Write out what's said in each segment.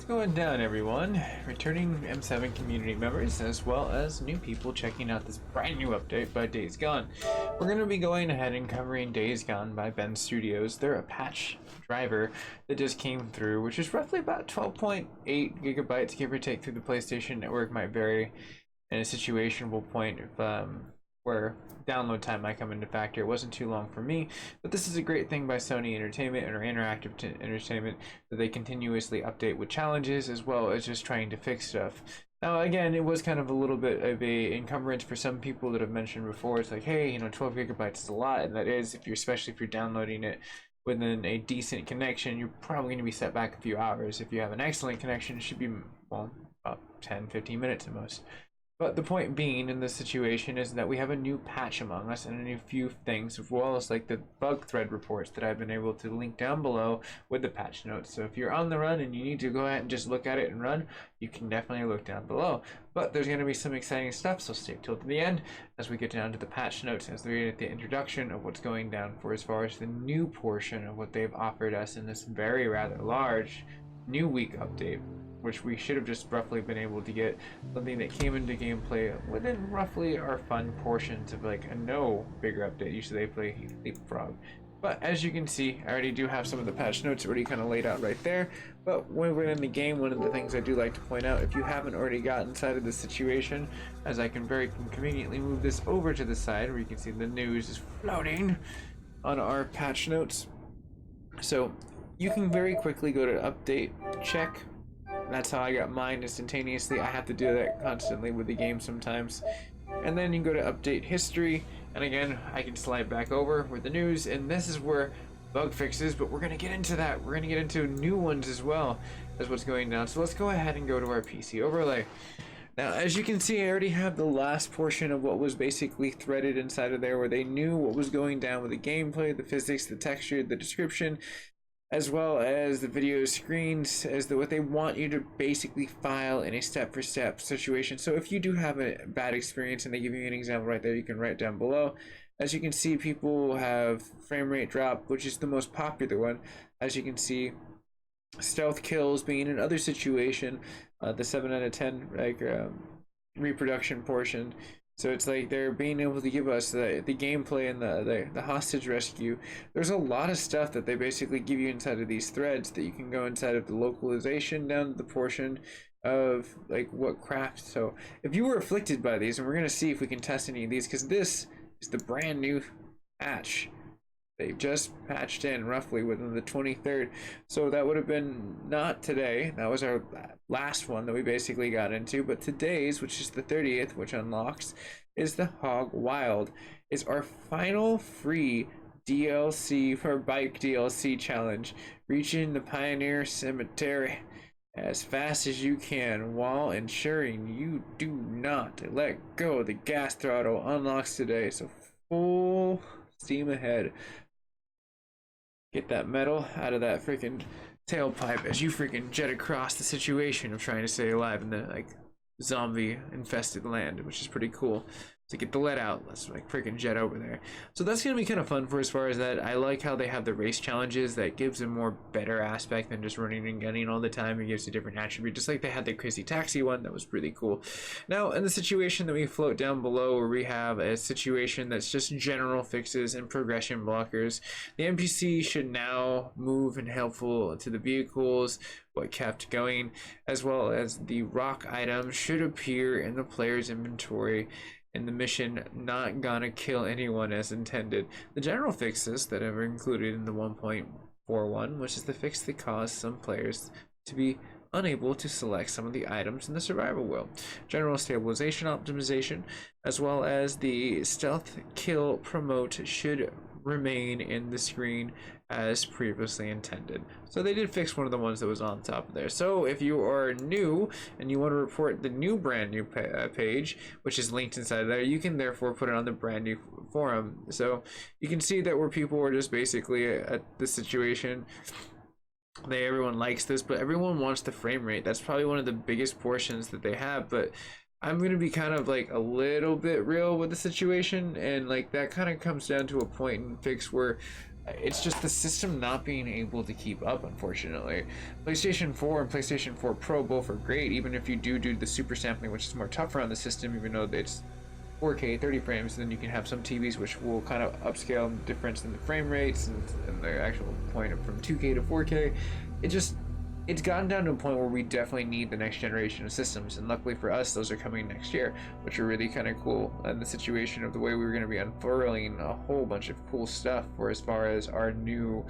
What's going down, everyone? Returning M7 community members, as well as new people checking out this brand new update by Days Gone. We're going to be going ahead and covering Days Gone by Ben Studios. They're a patch driver that just came through, which is roughly about 12.8 gigabytes, give or take, through the PlayStation Network. Might vary in a situational point if where download time might come into factor. It wasn't too long for me, but this is a great thing by Sony Entertainment or Interactive Entertainment, that they continuously update with challenges as well as just trying to fix stuff. Now again, it was kind of a little bit of a encumbrance for some people that have mentioned before. It's like, hey, 12 gigabytes is a lot, and that is, if you're especially if you're downloading it within a decent connection, you're probably going to be set back a few hours. If you have an excellent connection, it should be, well, about 10-15 minutes at most. But the point being in this situation is that we have a new patch among us and a new few things, as well as like the bug thread reports that I've been able to link down below with the patch notes. So if you're on the run and you need to go ahead and just look at it and run, you can definitely look down below. But there's going to be some exciting stuff, so stay till the end as we get down to the patch notes, as we get the introduction of what's going down for as far as the new portion of what they've offered us in this very rather large new week update, which we should have just roughly been able to get something that came into gameplay within roughly our fun portions of like a no bigger update. Usually they play leapfrog. But as you can see, I already do have some of the patch notes already kind of laid out right there. But when we're in the game, one of the things I do like to point out, if you haven't already got inside of the situation, as I can very conveniently move this over to the side where you can see the news is floating on our patch notes. So you can very quickly go to update, check. That's how I got mine instantaneously. I have to do that constantly with the game sometimes. And then you go to update history, and again, I can slide back over with the news, and this is where bug fixes, but we're gonna get into that. We're gonna get into new ones as well as what's going down. So let's go ahead and go to our PC overlay. Now, as you can see, I already have the last portion of what was basically threaded inside of there, where they knew what was going down with the gameplay, the physics, the texture, the description, as well as the video screens, as what they want you to basically file in a step-for-step situation. So if you do have a bad experience and they give you an example right there, you can write down below. As you can see, people have frame rate drop, which is the most popular one. As you can see, stealth kills being another situation, the 7 out of 10 reproduction portion. So it's like they're being able to give us the gameplay and the hostage rescue. There's a lot of stuff that they basically give you inside of these threads that you can go inside of the localization down to the portion of like what craft. So if you were afflicted by these, and we're going to see if we can test any of these, because this is the brand new patch. They've just patched in roughly within the 23rd. So that would have been not today. That was our last one that we basically got into. But today's, which is the 30th, which unlocks, is the Hog Wild. Is our final free DLC for bike DLC challenge. Reaching the Pioneer Cemetery as fast as you can while ensuring you do not let go of the gas throttle. Unlocks today. So full steam ahead. Get that metal out of that freaking tailpipe as you freaking jet across the situation of trying to stay alive in the like zombie infested land, which is pretty cool. So get the lead out, let's like freaking jet over there. So that's gonna be kind of fun for as far as that. I like how they have the race challenges that gives a more better aspect than just running and gunning all the time. It gives a different attribute, just like they had the crazy taxi one. That was really cool. Now in the situation that we float down below, where we have a situation that's just general fixes and progression blockers, the NPC should now move and helpful to the vehicles, what kept going, as well as the rock items should appear in the player's inventory in the mission not gonna kill anyone as intended. The general fixes that are included in the 1.41, which is the fix that caused some players to be unable to select some of the items in the survival world. General stabilization optimization, as well as the stealth kill promote, should remain in the screen as previously intended. So they did fix one of the ones that was on top of there. So if you are new and you want to report the new brand new page, which is linked inside of there, you can therefore put it on the brand new forum. So you can see that where people were just basically at the situation, everyone likes this, but everyone wants the frame rate. That's probably one of the biggest portions that they have. But I'm going to be kind of like a little bit real with the situation, and like that kind of comes down to a point and fix where it's just the system not being able to keep up, unfortunately. PlayStation 4 and PlayStation 4 Pro both are great, even if you do the super sampling, which is more tougher on the system, even though it's 4K 30 frames. Then you can have some TVs which will kind of upscale the difference in the frame rates and the actual point from 2K to 4K. It's gotten down to a point where we definitely need the next generation of systems, and luckily for us, those are coming next year, which are really kind of cool. And the situation of the way we were going to be unfurling a whole bunch of cool stuff for as far as our new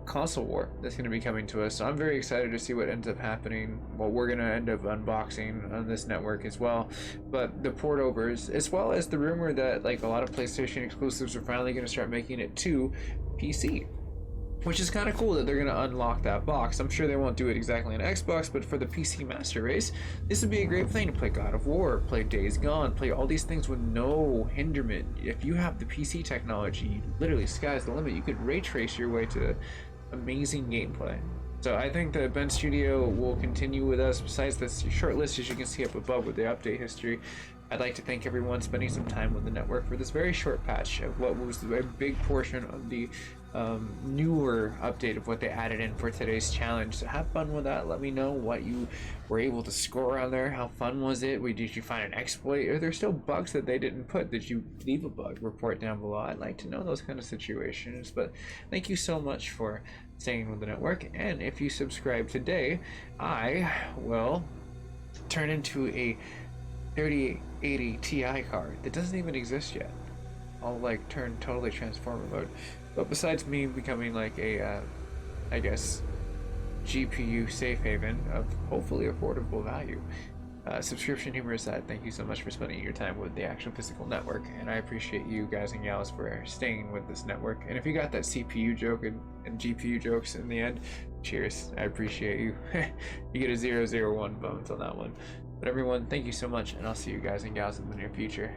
console war that's going to be coming to us. So I'm very excited to see what ends up happening, what we're going to end up unboxing on this network as well. But the port overs, as well as the rumor that like a lot of PlayStation exclusives are finally going to start making it to PC, which is kind of cool that they're going to unlock that box. I'm sure they won't do it exactly on Xbox, but for the PC Master Race, this would be a great thing to play God of War, play Days Gone, play all these things with no hinderment. If you have the PC technology, literally sky's the limit. You could ray trace your way to amazing gameplay. So I think that Ben Studio will continue with us. Besides this short list, as you can see up above with the update history, I'd like to thank everyone spending some time with the network for this very short patch of what was a big portion of the newer update of what they added in for today's challenge. So have fun with that. Let me know what you were able to score on there. How fun was it? Did you find an exploit? Are there still bugs that they didn't put? Did you leave a bug? Report down below. I'd like to know those kind of situations. But thank you so much for staying with the network. And if you subscribe today, I will turn into a 3080 Ti card that doesn't even exist yet. I'll like turn totally transformer mode. But besides me becoming like a I guess GPU safe haven of hopefully affordable value, subscription humor aside, thank you so much for spending your time with the actual physical network, and I appreciate you guys and gals for staying with this network. And if you got that CPU joke and GPU jokes in the end, cheers, I appreciate you. You get a 001 bones on that one. But everyone, thank you so much, and I'll see you guys and gals in the near future.